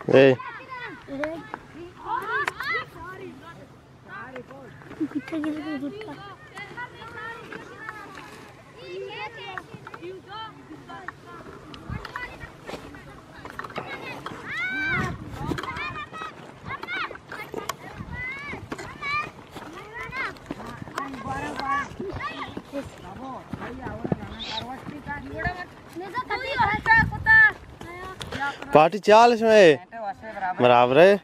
ए party 40 में बराबर है।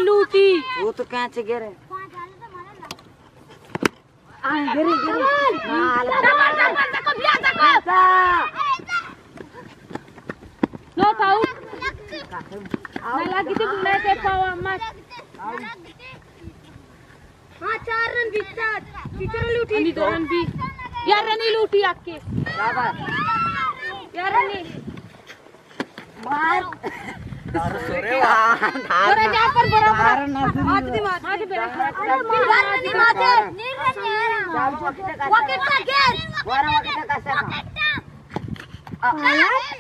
लूटी वो तो कैसे गिरे नो खाऊ लगी थी मैं से पावा मत हां 4 रन टीचर लूटी अनि 2 रन भी यार रनी लूटी आके यार रनी मार सोरे अरे जा पर बराबर हाथ दी मार हाथ बेरा नहीं माते नीर वकेट का गेट वारा वकेट का कैसा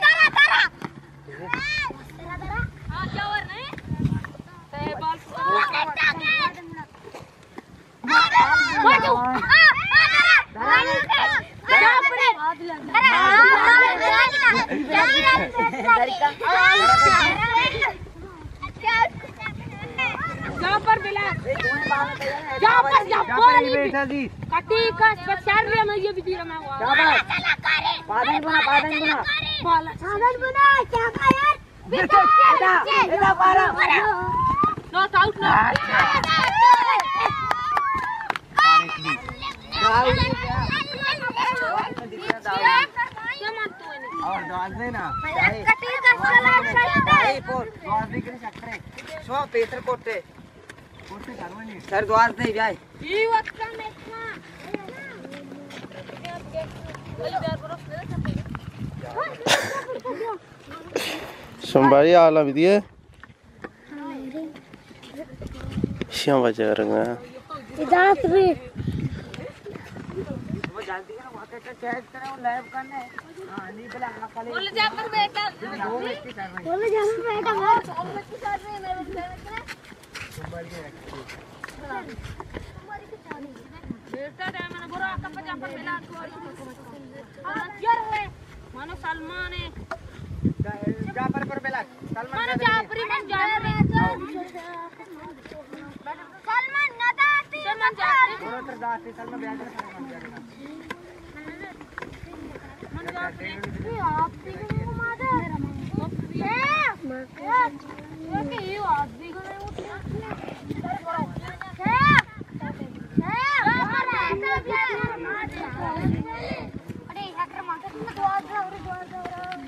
तारा तारा हां क्या ओवर नहीं ते बॉल वकेट का गेट मारो कटी का स्पेशल रे मैं ये भी दी रहा हुआ पादन बना साधन बना क्या का यार इधर पारा नॉट आउट नो और दवाज देना कटी का चला भाई पोर दवाज दे के सकरे सो पेपर कोटे करवानी सर दवाज दे जाए ई वक्त में सोमवारी आला भी दिए श्याम बजा रंगा इजाजत भी वो जल्दी ना वहां पे चेक करे वो लैब करने हां नहीं बोला खाली बोल जा पर बेटा बोल जा पर बेटा मार सोमवार की साथ में मैं बेटा रे मैंने बोरा का पजा पर मिला यार है मानो सलमान है जाफर पर बेला सलमान जाफरी मन जाफरी सलमान नदाती सलमान जाफरी बोरो तर दाती सलमान ब्याज मन जाफरी ये आप भी को मादर ये ये आप भी को अरे हैकर मार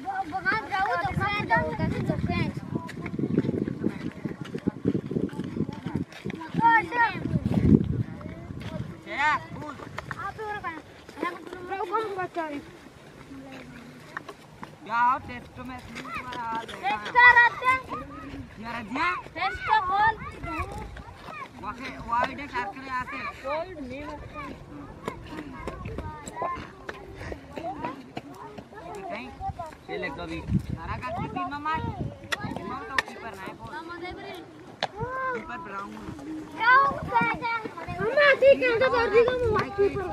दो बगान जाओ तो खाए जाओ कैसे चुपके हैं क्या बोल आप और का ब्रो कौन बच्चा है यार टेस्ट में तुम्हारा हाल है एक्स्ट्रा रहते हैं यार दिया टेस्ट बॉल वाके वाइड है करके आते गोल्ड नहीं नहीं चले कभी सारा का कीपर मामा तो कीपर नहीं कीपर ब्राउन जाओ मम्मा ठीक है तो कर दी को कीपर